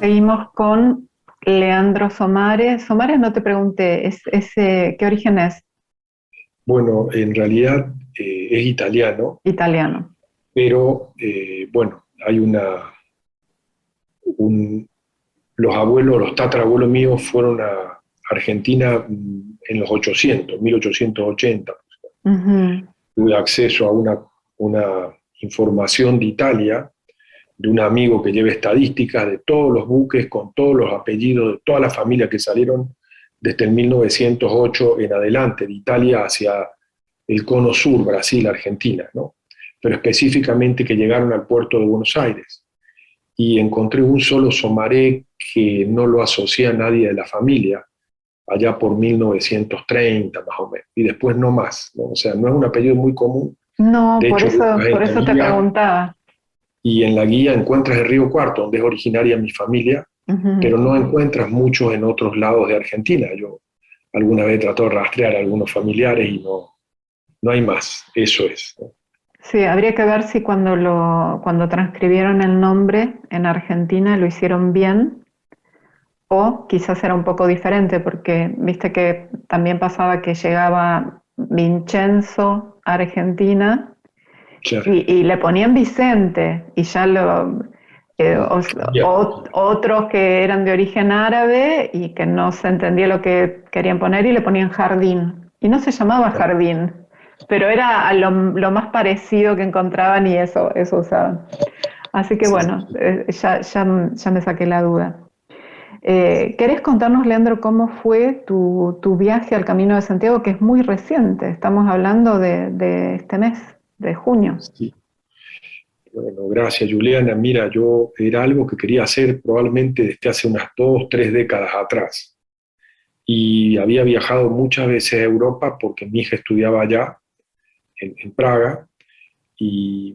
seguimos con Leandro Somares. Somares, no te pregunté, ¿qué origen es? Bueno, en realidad es italiano, Italiano. pero bueno, hay un- los abuelos, los tatarabuelos míos fueron a Argentina en los 800, 1880. Ujú. Tuve acceso a una información de Italia, de un amigo que lleva estadísticas de todos los buques con todos los apellidos de todas las familias que salieron desde el 1908 en adelante, de Italia hacia el cono sur, Brasil, Argentina, ¿no? Pero específicamente que llegaron al puerto de Buenos Aires. Y encontré un solo somaré que no lo asocia a nadie de la familia, allá por 1930 más o menos, y después no más, ¿no? O sea, no es un apellido muy común. No, De por hecho, eso, buscas por en la eso te guía preguntaba. y en la guía encuentras el Río Cuarto, donde es originaria mi familia, Ujú. pero no encuentras muchos en otros lados de Argentina. Yo alguna vez traté de rastrear a algunos familiares y no hay más, eso es, ¿no? Sí, habría que ver si cuando transcribieron el nombre en Argentina lo hicieron bien o quizás era un poco diferente, porque viste que también pasaba que llegaba Vincenzo a Argentina Claro, y le ponían Vicente y ya cambiar. otros que eran de origen árabe y que no se entendía lo que querían poner y le ponían Jardín. Y no se llamaba Jardín, pero era lo más parecido que encontraban y eso usaban. Así que Sí, bueno, ya me saqué la duda. ¿Querés contarnos, Leandro, cómo fue tu viaje al Camino de Santiago, que es muy reciente? Estamos hablando de este mes, de junio. sí. Bueno, gracias, Juliana. Mira, yo era algo que quería hacer probablemente desde hace unas 2, 3 décadas atrás. Y había viajado muchas veces a Europa porque mi hija estudiaba allá, en Praga, y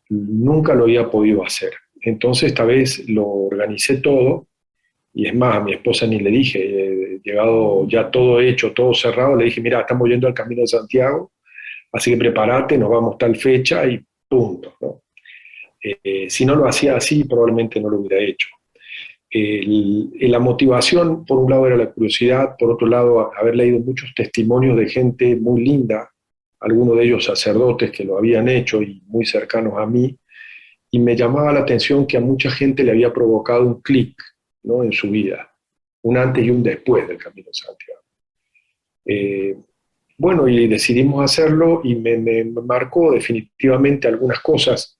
nunca lo había podido hacer. Entonces, esta vez lo organicé todo, y es más, a mi esposa ni le dije, llegado ya todo hecho, todo cerrado, le dije, mira, estamos yendo al Camino de Santiago, así que prepárate, nos vamos tal fecha y punto, ¿no? Si no lo hacía así, probablemente no lo hubiera hecho. La motivación, por un lado, era la curiosidad, por otro lado, haber leído muchos testimonios de gente muy linda, algunos de ellos sacerdotes que lo habían hecho y muy cercanos a mí, y me llamaba la atención que a mucha gente le había provocado un clic, ¿no?, en su vida, un antes y un después del Camino de Santiago. Eh, bueno, y decidimos hacerlo y me marcó definitivamente algunas cosas.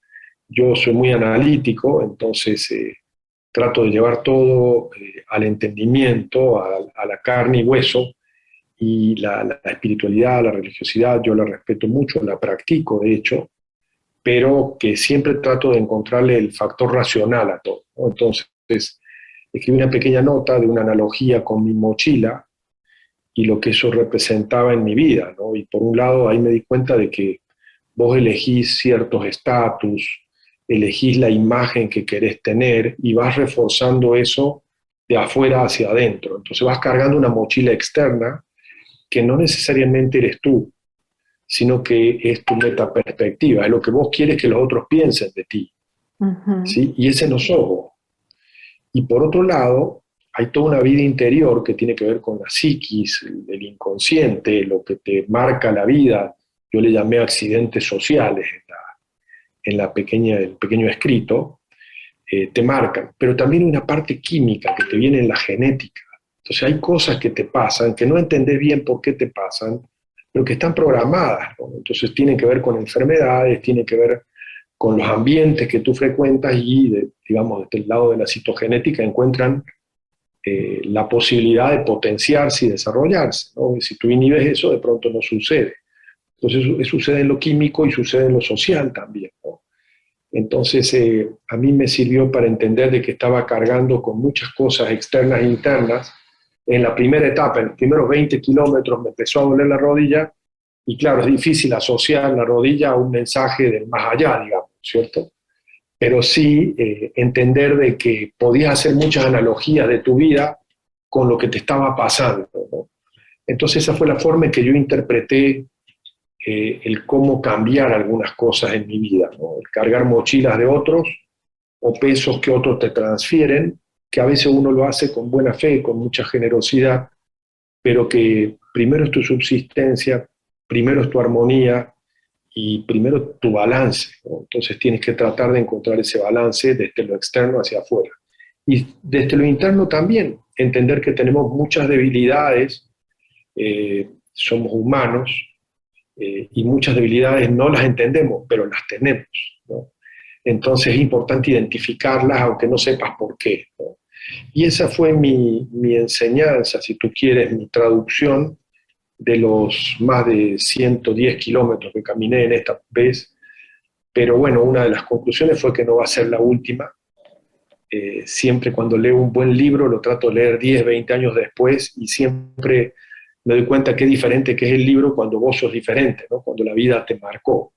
Yo soy muy analítico, entonces trato de llevar todo al entendimiento, a la carne y hueso, y la espiritualidad, la religiosidad, yo la respeto mucho, la practico de hecho, pero que siempre trato de encontrarle el factor racional a todo, ¿no? Entonces, escribí una pequeña nota de una analogía con mi mochila y lo que eso representaba en mi vida, ¿no? Y por un lado ahí me di cuenta de que vos elegís ciertos estatus, elegís la imagen que querés tener y vas reforzando eso de afuera hacia adentro. Entonces vas cargando una mochila externa que no necesariamente eres tú, sino que es tu metaperspectiva, es lo que vos quieres que los otros piensen de ti, Ujú. ¿sí? Y ese no sos vos. Y por otro lado, hay toda una vida interior que tiene que ver con la psiquis, el inconsciente, lo que te marca la vida. Yo le llamé accidentes sociales en la pequeña, el pequeño escrito, te marcan. Pero también hay una parte química que te viene en la genética. Entonces hay cosas que te pasan, que no entendés bien por qué te pasan, pero que están programadas, ¿no? Entonces tienen que ver con enfermedades, tienen que ver con los ambientes que tú frecuentas y, digamos, desde el lado de la citogenética encuentran la posibilidad de potenciarse y desarrollarse, ¿no? Y si tú inhibes eso, de pronto no sucede. Entonces eso sucede en lo químico y sucede en lo social también, ¿no? Entonces a mí me sirvió para entender de que estaba cargando con muchas cosas externas e internas. En la primera etapa, en los primeros 20 kilómetros, me empezó a doler la rodilla y claro, es difícil asociar la rodilla a un mensaje del más allá, digamos, ¿cierto? Pero sí entender de que podías hacer muchas analogías de tu vida con lo que te estaba pasando, ¿no? Entonces esa fue la forma en que yo interpreté el cómo cambiar algunas cosas en mi vida, ¿no? El cargar mochilas de otros o pesos que otros te transfieren, que a veces uno lo hace con buena fe, con mucha generosidad, pero que primero es tu subsistencia, primero es tu armonía y primero tu balance, ¿no? Entonces tienes que tratar de encontrar ese balance desde lo externo hacia afuera. Y desde lo interno también, entender que tenemos muchas debilidades, somos humanos, y muchas debilidades no las entendemos, pero las tenemos, ¿no? Entonces es importante identificarlas, aunque no sepas por qué, ¿no? Y esa fue mi enseñanza, si tú quieres, mi traducción de los más de 110 kilómetros que caminé en esta vez. Pero bueno, una de las conclusiones fue que no va a ser la última. Siempre cuando leo un buen libro lo trato de leer 10, 20 años después y siempre me doy cuenta qué diferente que es el libro cuando vos sos diferente, ¿no? Cuando la vida te marcó.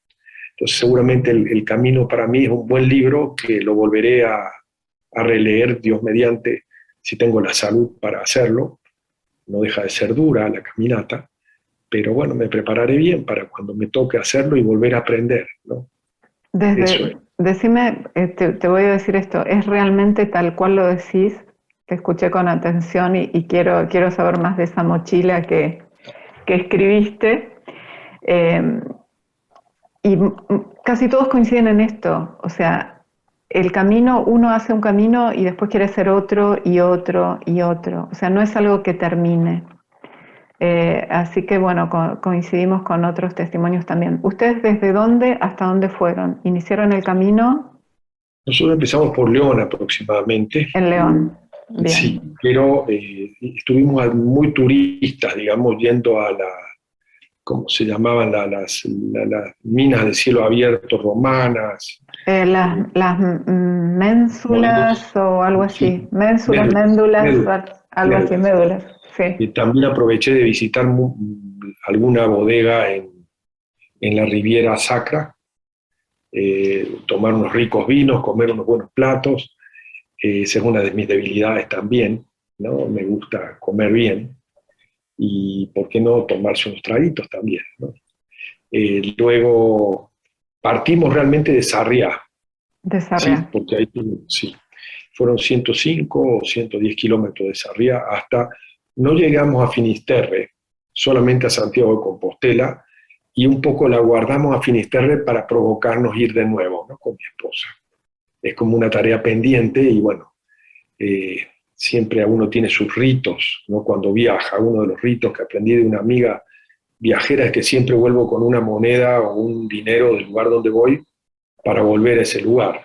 Entonces seguramente el camino para mí es un buen libro que lo volveré a releer, Dios mediante, si tengo la salud para hacerlo. No deja de ser dura la caminata, pero bueno, me prepararé bien para cuando me toque hacerlo y volver a aprender, ¿no? Eso es. Decime, te voy a decir esto, ¿es realmente tal cual lo decís? Te escuché con atención y quiero saber más de esa mochila que escribiste. Eh, y casi todos coinciden en esto, o sea, el camino, uno hace un camino y después quiere hacer otro y otro y otro, o sea, no es algo que termine. Así que bueno, coincidimos con otros testimonios también. ¿Ustedes desde dónde hasta dónde fueron? ¿Iniciaron el camino? Nosotros empezamos por León aproximadamente. En León. Sí, Bien. pero estuvimos muy turistas, digamos, yendo a ¿cómo se llamaban? Las minas de cielo abierto romanas. Las ménsulas o algo así. Sí, Ménsulas, médulas, méndulas, médulas, algo así, médulas. médulas. Sí. Y también aproveché de visitar alguna bodega en la Riviera Sacra, tomar unos ricos vinos, comer unos buenos platos. Esa es una de mis debilidades también, ¿no? Me gusta comer bien y, ¿por qué no, tomarse unos traguitos también, ¿no? Luego partimos realmente de Sarriá, De ¿sí? Sarriá. Porque ahí sí, fueron 105 o 110 kilómetros de Sarriá hasta, no llegamos a Finisterre, solamente a Santiago de Compostela, y un poco la guardamos a Finisterre para provocarnos ir de nuevo, ¿no? Con mi esposa. Es como una tarea pendiente y bueno, siempre uno tiene sus ritos, ¿no? Cuando viaja, uno de los ritos que aprendí de una amiga viajera es que siempre vuelvo con una moneda o un dinero del lugar donde voy para volver a ese lugar,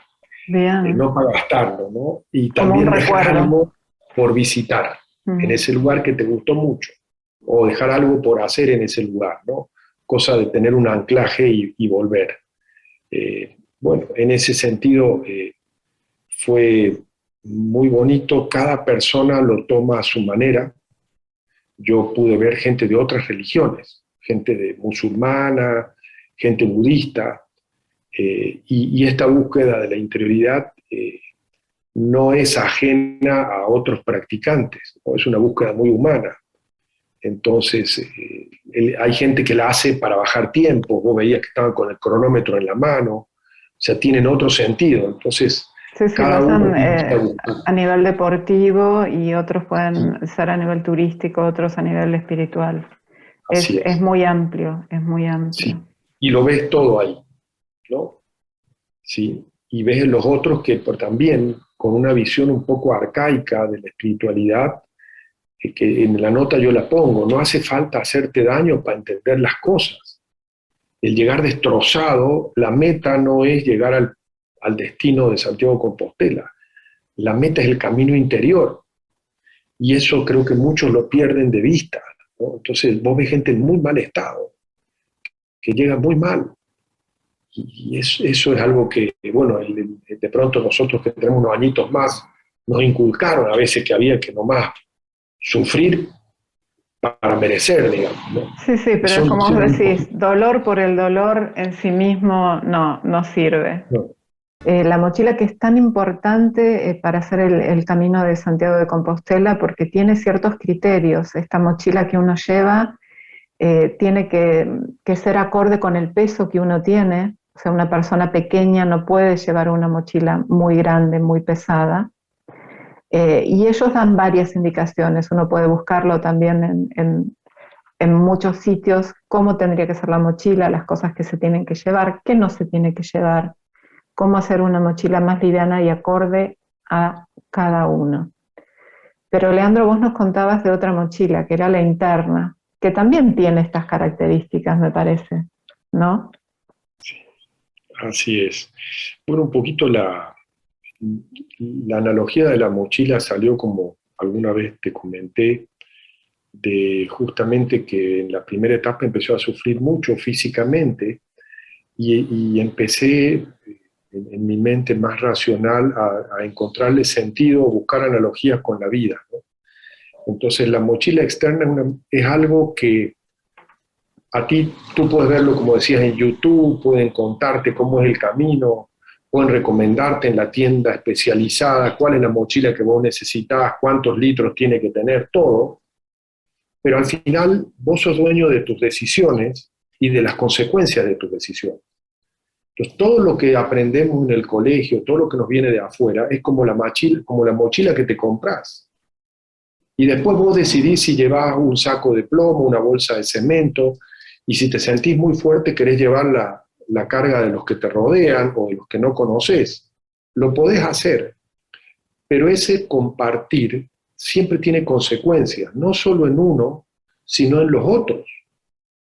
Bien. no para gastarlo, ¿no? Y Como un también dejar recuerdo. algo por visitar en Mm. ese lugar que te gustó mucho, o dejar algo por hacer en ese lugar, ¿no? Cosa de tener un anclaje y volver. Bueno, en ese sentido fue muy bonito, cada persona lo toma a su manera. Yo pude ver gente de otras religiones, gente de musulmana, gente budista, y esta búsqueda de la interioridad no es ajena a otros practicantes, ¿no? Es una búsqueda muy humana. Entonces, hay gente que la hace para bajar tiempo, vos veías que estaban con el cronómetro en la mano, o sea, tienen otro sentido. Entonces, Sí, sí, lo cada uno hacen tiene esta búsqueda. a nivel deportivo y otros Sí, pueden ser a nivel turístico, otros a nivel espiritual. así Es es. muy amplio, es muy Sí. amplio. Y lo ves todo ahí, ¿no? Sí. Y ves en los otros que también, con una visión un poco arcaica de la espiritualidad, que en la nota yo la pongo, no hace falta hacerte daño para entender las cosas. El llegar destrozado, la meta no es llegar al destino de Santiago de Compostela, la meta es el camino interior, y eso creo que muchos lo pierden de vista, ¿no? Entonces vos ves gente en muy mal estado, que llega muy mal, y eso es algo que, bueno, de pronto nosotros que tenemos unos añitos más, nos inculcaron a veces que había que nomás sufrir para merecer, digamos, ¿no? Sí, sí, Y pero es son como vos visiones un decís, poquito, dolor por el dolor en sí mismo no sirve. ¿no? La mochila que es tan importante para hacer el camino de Santiago de Compostela porque tiene ciertos criterios. Esta mochila que uno lleva tiene que ser acorde con el peso que uno tiene, O sea, una persona pequeña no puede llevar una mochila muy grande, muy pesada. Y ellos dan varias indicaciones. Uno puede buscarlo también en muchos sitios, cómo tendría que ser la mochila, las cosas que se tienen que llevar, qué no se tiene que llevar, cómo hacer una mochila más liviana y acorde a cada uno. Pero Leandro, vos nos contabas de otra mochila, que era la interna, que también tiene estas características, me parece, ¿no? Así es. Bueno, un poquito la analogía de la mochila salió, como alguna vez te comenté, de justamente que en la primera etapa empezó a sufrir mucho físicamente y empecé en mi mente más racional a encontrarle sentido, buscar analogías con la vida, ¿no? Entonces la mochila externa es algo que a ti, tú puedes verlo, como decías, en YouTube, pueden contarte cómo es el camino, pueden recomendarte en la tienda especializada cuál es la mochila que vos necesitas, cuántos litros tiene que tener, todo. Pero al final vos sos dueño de tus decisiones y de las consecuencias de tus decisiones. Entonces, todo lo que aprendemos en el colegio, todo lo que nos viene de afuera, es como la mochila que te compras. Y después vos decidís si llevas un saco de plomo, una bolsa de cemento, y si te sentís muy fuerte querés llevar la carga de los que te rodean o de los que no conoces. Lo podés hacer, pero ese compartir siempre tiene consecuencias, no solo en uno, sino en los otros.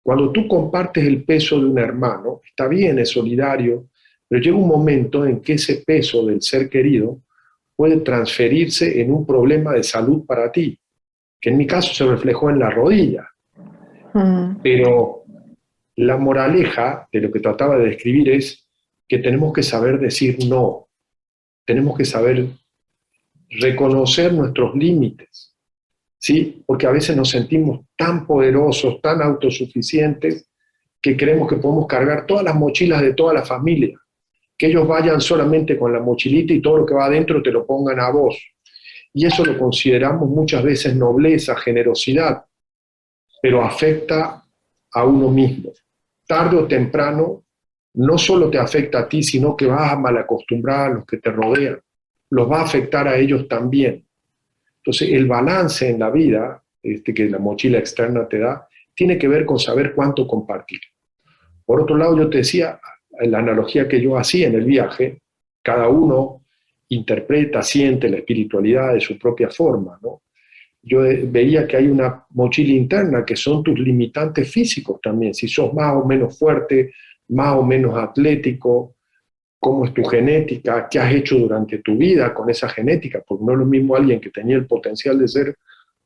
Cuando tú compartes el peso de un hermano, está bien, es solidario, pero llega un momento en que ese peso del ser querido puede transferirse en un problema de salud para ti, que en mi caso se reflejó en la rodilla. Pero la moraleja de lo que trataba de describir es que tenemos que saber decir no, tenemos que saber reconocer nuestros límites, ¿sí? Porque a veces nos sentimos tan poderosos, tan autosuficientes, que creemos que podemos cargar todas las mochilas de toda la familia, que ellos vayan solamente con la mochilita y todo lo que va adentro te lo pongan a vos. Y eso lo consideramos muchas veces nobleza, generosidad, pero afecta a uno mismo. Tarde o temprano, no solo te afecta a ti, sino que vas a malacostumbrar a los que te rodean, los va a afectar a ellos también. Entonces, el balance en la vida, que la mochila externa te da, tiene que ver con saber cuánto compartir. Por otro lado, yo te decía, la analogía que yo hacía en el viaje, cada uno interpreta, siente la espiritualidad de su propia forma, ¿no? Yo veía que hay una mochila interna que son tus limitantes físicos también, si sos más o menos fuerte, más o menos atlético, cómo es tu genética, qué has hecho durante tu vida con esa genética, porque no es lo mismo alguien que tenía el potencial de ser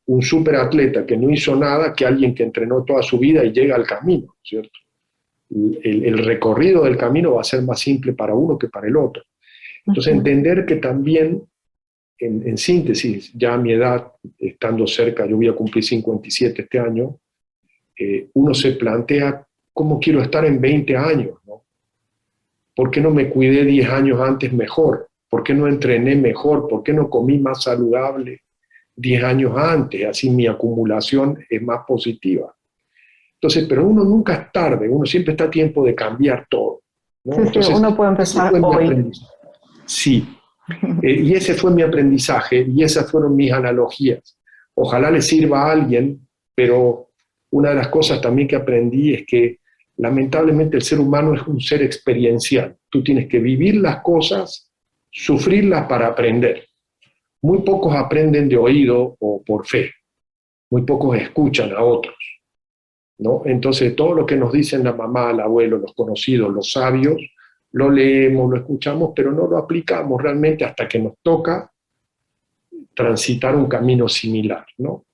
un superatleta que no hizo nada que alguien que entrenó toda su vida y llega al camino, ¿cierto? El recorrido del camino va a ser más simple para uno que para el otro. Entonces, entender que también, en síntesis, ya a mi edad, estando cerca, yo voy a cumplir 57 este año, uno se plantea cómo quiero estar en 20 años, ¿no? ¿Por qué no me cuidé 10 años antes mejor? ¿Por qué no entrené mejor? ¿Por qué no comí más saludable 10 años antes? Así mi acumulación es más positiva. Entonces, pero uno nunca es tarde, uno siempre está a tiempo de cambiar todo, ¿no? Sí, Entonces, uno puede empezar hoy. Sí, y ese fue mi aprendizaje y esas fueron mis analogías. Ojalá le sirva a alguien, pero una de las cosas también que aprendí es que lamentablemente el ser humano es un ser experiencial. Tú tienes que vivir las cosas, sufrirlas para aprender. Muy pocos aprenden de oído o por fe, muy pocos escuchan a otros, ¿no? Entonces todo lo que nos dicen la mamá, el abuelo, los conocidos, los sabios, lo leemos, lo escuchamos, pero no lo aplicamos realmente hasta que nos toca transitar un camino similar, ¿no?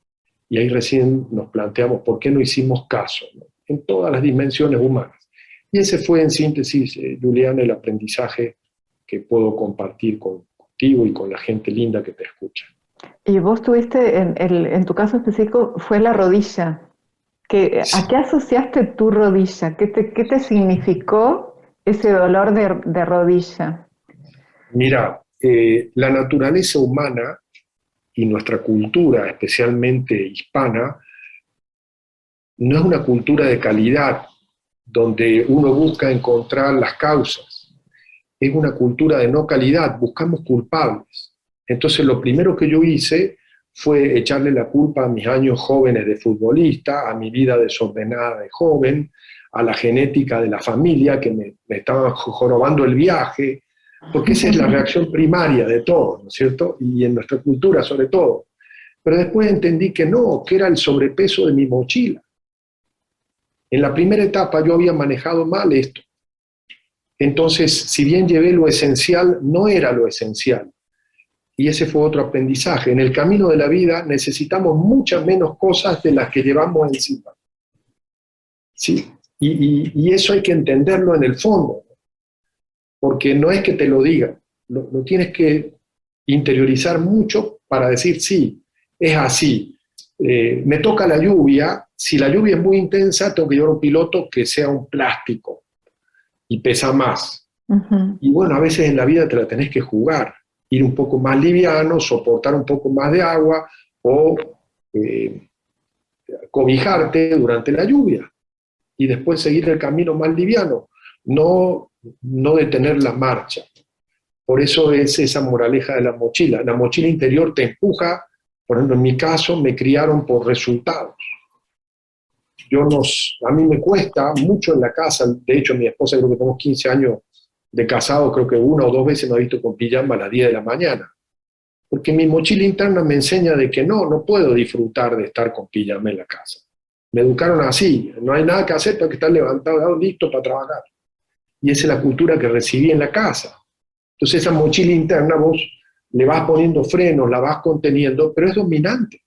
Y ahí recién nos planteamos por qué no hicimos caso, ¿no? En todas las dimensiones humanas. Y ese fue en síntesis, Juliana, el aprendizaje que puedo compartir contigo y con la gente linda que te escucha. Y vos tuviste, en tu caso específico, fue la rodilla. Sí. ¿A qué asociaste tu rodilla? ¿Qué te significó ese dolor de rodilla? Mira, la naturaleza humana y nuestra cultura, especialmente hispana, no es una cultura de calidad. donde uno busca encontrar las causas. Es una cultura de no calidad, buscamos culpables. Entonces lo primero que yo hice fue echarle la culpa a mis años jóvenes de futbolista, a mi vida desordenada de joven, a la genética de la familia que me estaba jorobando el viaje, porque esa es la reacción primaria de todos, ¿no es cierto? Y en nuestra cultura sobre todo. Pero después entendí que no, que era el sobrepeso de mi mochila. En la primera etapa yo había manejado mal esto. Entonces, si bien llevé lo esencial, no era lo esencial. Y ese fue otro aprendizaje. En el camino de la vida necesitamos muchas menos cosas de las que llevamos encima. ¿Sí? Y eso hay que entenderlo en el fondo, porque no es que te lo digan, lo tienes que interiorizar mucho para decir, sí, es así. Me toca la lluvia, si la lluvia es muy intensa, tengo que llevar un piloto que sea un plástico y pesa más. Uh-huh. Y bueno, a veces en la vida te la tenés que jugar, ir un poco más liviano, soportar un poco más de agua o cobijarte durante la lluvia y después seguir el camino más liviano, no detener la marcha. Por eso es esa moraleja de la mochila. La mochila interior te empuja, por ejemplo, en mi caso, me criaron por resultados. A mí me cuesta mucho en la casa, de hecho mi esposa, creo que tenemos 15 años de casado, creo que 1 o 2 veces me ha visto con pijama a las 10 de la mañana. Porque mi mochila interna me enseña de que no puedo disfrutar de estar con pijama en la casa. Me educaron así, no hay nada que hacer, tengo que estar levantado, listo para trabajar. Y esa es la cultura que recibí en la casa. Entonces esa mochila interna vos le vas poniendo frenos, la vas conteniendo, pero es dominante,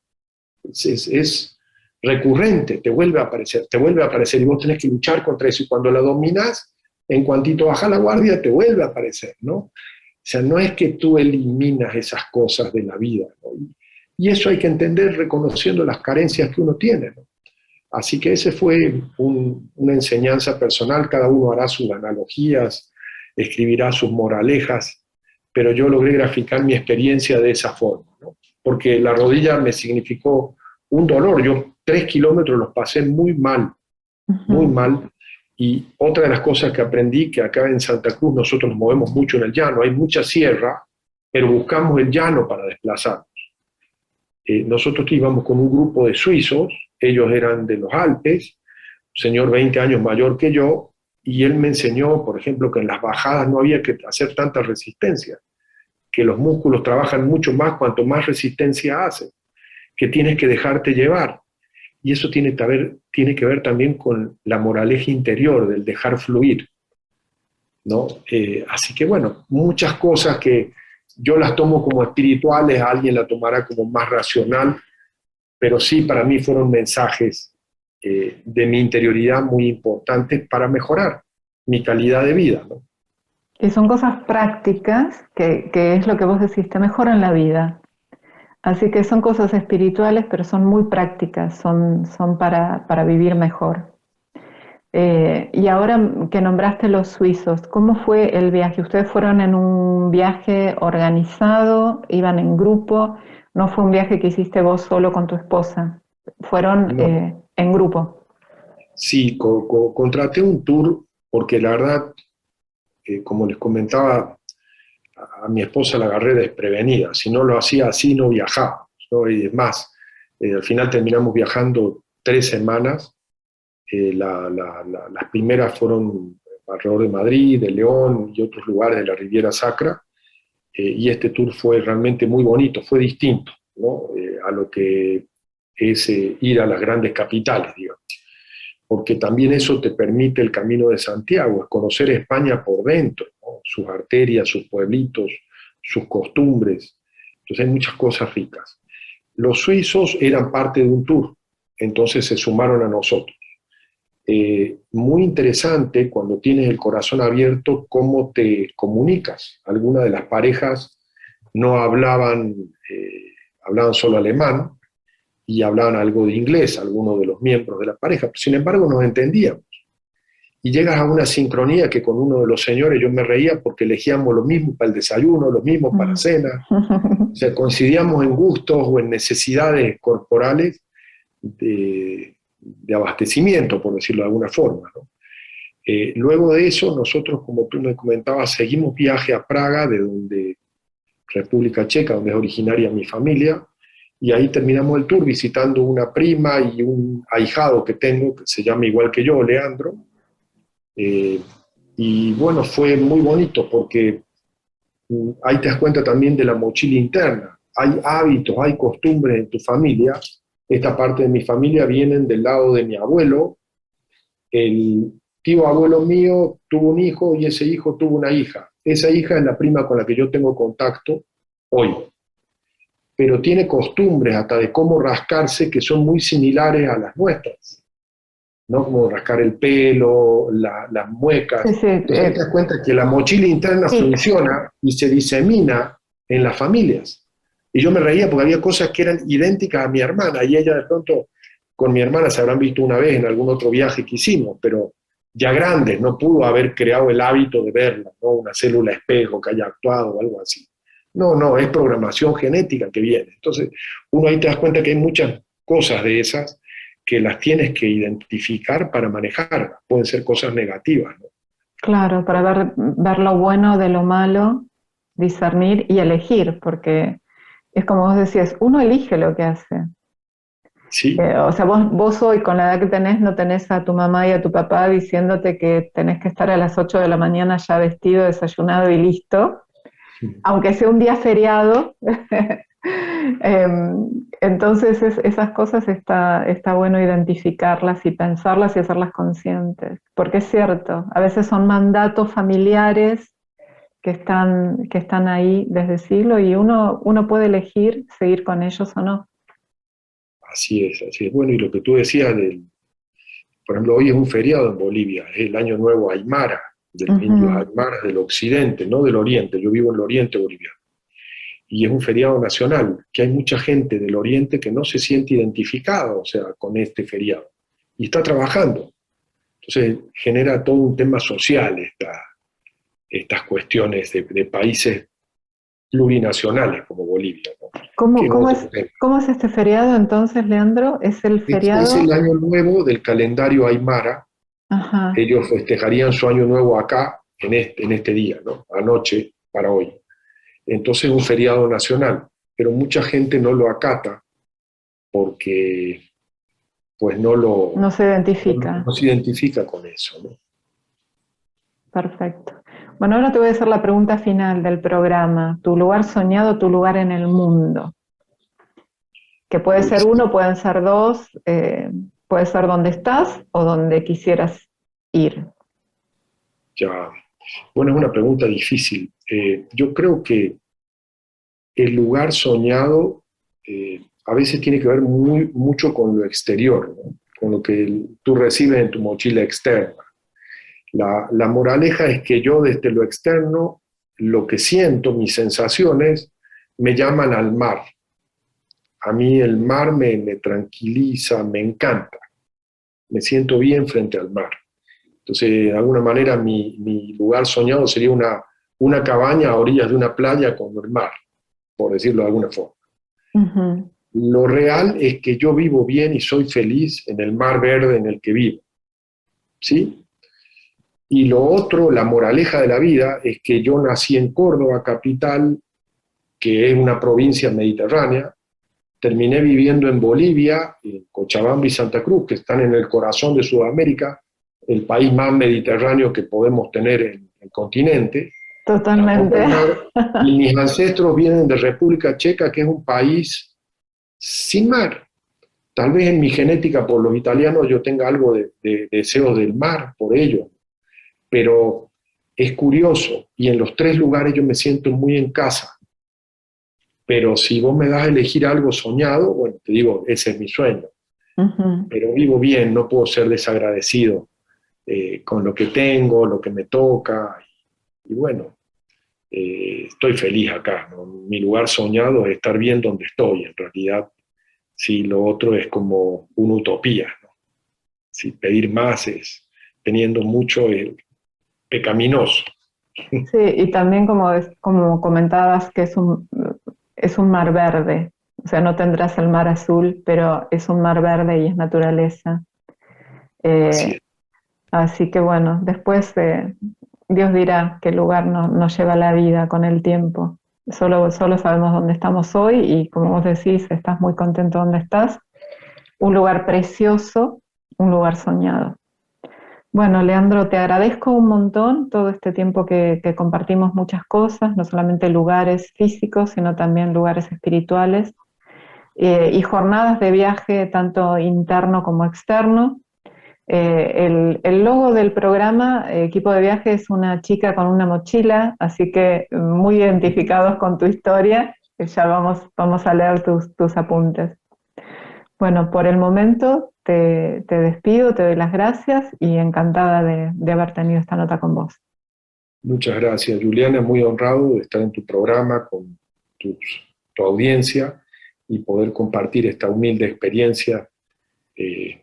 es recurrente, te vuelve a aparecer y vos tenés que luchar contra eso. Y cuando la dominás, en cuantito baja la guardia, te vuelve a aparecer, ¿no? O sea, no es que tú eliminas esas cosas de la vida, ¿no? Y eso hay que entender reconociendo las carencias que uno tiene, ¿no? Así que ese fue una enseñanza personal, cada uno hará sus analogías, escribirá sus moralejas, pero yo logré graficar mi experiencia de esa forma, ¿no? Porque la rodilla me significó un dolor, yo 3 kilómetros los pasé muy mal, muy mal, y otra de las cosas que aprendí, que acá en Santa Cruz nosotros nos movemos mucho en el llano, hay mucha sierra, pero buscamos el llano para desplazarnos. Nosotros íbamos con un grupo de suizos, ellos eran de los Alpes, un señor 20 años mayor que yo, y él me enseñó, por ejemplo, que en las bajadas no había que hacer tanta resistencia, que los músculos trabajan mucho más cuanto más resistencia hacen, que tienes que dejarte llevar. Y eso tiene que ver también con la moraleja interior, del dejar fluir, ¿no? Así que bueno, muchas cosas que yo las tomo como espirituales, alguien la tomará como más racional, pero sí para mí fueron mensajes de mi interioridad muy importantes para mejorar mi calidad de vida, ¿no? Y son cosas prácticas que es lo que vos decís, te mejoran la vida. Así que son cosas espirituales, pero son muy prácticas, son para vivir mejor. Y ahora que nombraste los suizos, ¿cómo fue el viaje? ¿Ustedes fueron en un viaje organizado, iban en grupo? ¿No fue un viaje que hiciste vos solo con tu esposa? ¿Fueron No. en grupo? Sí, contraté un tour porque la verdad, como les comentaba, a mi esposa la agarré desprevenida. Si no lo hacía así, no viajaba, ¿no? Y es más, al final terminamos viajando 3 semanas. Las primeras fueron alrededor de Madrid, de León y otros lugares de la Riviera Sacra, y este tour fue realmente muy bonito, fue distinto, ¿no? A lo que es ir a las grandes capitales, digamos, porque también eso te permite el Camino de Santiago, es conocer España por dentro, ¿no? Sus arterias, sus pueblitos, sus costumbres, entonces hay muchas cosas ricas. Los suizos eran parte de un tour, entonces se sumaron a nosotros. Muy interesante cuando tienes el corazón abierto cómo te comunicas. Algunas de las parejas no hablaban solo alemán y hablaban algo de inglés, algunos de los miembros de la pareja, sin embargo nos entendíamos. Y llegas a una sincronía que con uno de los señores yo me reía porque elegíamos lo mismo para el desayuno, lo mismo para la cena, o sea, coincidíamos en gustos o en necesidades corporales de abastecimiento, por decirlo de alguna forma, ¿no? Luego de eso, nosotros, como tú me comentabas, seguimos viaje a Praga, de donde República Checa, donde es originaria mi familia, y ahí terminamos el tour visitando una prima y un ahijado que tengo, que se llama igual que yo, Leandro. Eh, y bueno, fue muy bonito porque ahí te das cuenta también de la mochila interna. Hay hábitos, hay costumbres en tu familia. Esta parte de mi familia vienen del lado de mi abuelo. El tío abuelo mío tuvo un hijo y ese hijo tuvo una hija. Esa hija es la prima con la que yo tengo contacto hoy, pero tiene costumbres hasta de cómo rascarse que son muy similares a las nuestras, ¿no? Como rascar el pelo, las muecas. Sí, sí, Entonces te das cuenta que la mochila interna tics. funciona y se disemina en las familias. Y yo me reía porque había cosas que eran idénticas a mi hermana y ella de pronto con mi hermana se habrán visto una vez en algún otro viaje que hicimos, pero ya grandes, no pudo haber creado el hábito de verla, ¿no? Una célula espejo que haya actuado o algo así. No, no, es programación genética que viene. Entonces, uno ahí te das cuenta que hay muchas cosas de esas que las tienes que identificar para manejarlas. Pueden ser cosas negativas, ¿no? Claro, para ver lo bueno de lo malo, discernir y elegir, porque es como vos decías, uno elige lo que hace. Sí, O sea, vos hoy con la edad que tenés no tenés a tu mamá y a tu papá diciéndote que tenés que estar a las 8 de la mañana ya vestido, desayunado y listo, aunque sea un día feriado. Entonces esas cosas está bueno identificarlas y pensarlas y hacerlas conscientes, porque es cierto, a veces son mandatos familiares que están ahí desde siglo y uno puede elegir seguir con ellos o no. así es, así es. Bueno, y lo que tú decías por ejemplo, hoy es un feriado en Bolivia, es el Año Nuevo Aymara, de los indios Ujú. Aymaras del occidente, no del oriente. Yo vivo en el oriente boliviano. Y es un feriado nacional, que hay mucha gente del oriente que no se siente identificada, o sea, con este feriado. Y está trabajando. Entonces genera todo un tema social estas cuestiones de países plurinacionales como Bolivia, ¿no? Que ¿Cómo, es cómo otro es, tema. cómo es este feriado entonces, Leandro? ¿Es el Es el feriado? año nuevo del calendario Aymara. Ajá. Ellos festejarían su año nuevo acá en este día, ¿no? Anoche para hoy. Entonces es un feriado nacional, pero mucha gente no lo acata porque pues No se identifica. no se identifica con eso, ¿no? Perfecto. Bueno, ahora te voy a hacer la pregunta final del programa. Tu lugar soñado, tu lugar en el mundo. Que puede ser Pues uno, pueden ser dos, puede ser donde estás o donde quisieras ir. ya, bueno, es una pregunta difícil. Yo creo que el lugar soñado a veces tiene que ver mucho con lo exterior, ¿no? Con lo que tú recibes en tu mochila externa. La moraleja es que yo desde lo externo, lo que siento, mis sensaciones, me llaman al mar. A mí el mar me tranquiliza, me encanta, me siento bien frente al mar. Entonces, de alguna manera, mi lugar soñado sería una cabaña a orillas de una playa con el mar, por decirlo de alguna forma. Ujú. Lo real es que yo vivo bien y soy feliz en el mar verde en el que vivo, ¿sí? Y lo otro, la moraleja de la vida, es que yo nací en Córdoba, capital, que es una provincia mediterránea. Terminé viviendo en Bolivia, en Cochabamba y Santa Cruz, que están en el corazón de Sudamérica, el país más mediterráneo que podemos tener en el continente. Totalmente. Y mis ancestros vienen de República Checa, que es un país sin mar. Tal vez en mi genética por los italianos yo tenga algo de deseo del mar por ellos, pero es curioso y en los tres lugares yo me siento muy en casa. Pero si vos me das a elegir algo soñado, bueno, te digo, ese es mi sueño. Ujú. Pero vivo bien, no puedo ser desagradecido con lo que tengo, lo que me toca. Y bueno, estoy feliz acá, ¿no? Mi lugar soñado es estar bien donde estoy. En realidad, sí, lo otro es como una utopía, ¿no? Si pedir más es teniendo mucho pecaminoso. Sí, y también como comentabas que es un mar verde, o sea, no tendrás el mar azul, pero es un mar verde y es naturaleza. Así Eh, es. Así que bueno, después Dios dirá qué lugar nos lleva la vida con el tiempo. Solo sabemos dónde estamos hoy y como vos decís, estás muy contento donde estás. Un lugar precioso, un lugar soñado. Bueno, Leandro, te agradezco un montón todo este tiempo que compartimos muchas cosas, no solamente lugares físicos, sino también lugares espirituales y jornadas de viaje tanto interno como externo. El logo del programa, Equipo de Viaje, es una chica con una mochila, así que muy identificados con tu historia, que ya vamos a leer tus apuntes. Bueno, por el momento te despido, te doy las gracias y encantada de haber tenido esta nota con vos. Muchas gracias, Juliana, muy honrado de estar en tu programa con tu audiencia y poder compartir esta humilde experiencia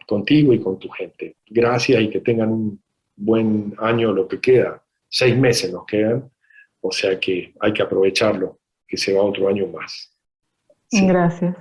contigo y con tu gente. Gracias y que tengan un buen año lo que queda. 6 meses nos quedan, o sea que hay que aprovecharlo, que se va otro año más. Sí. Gracias.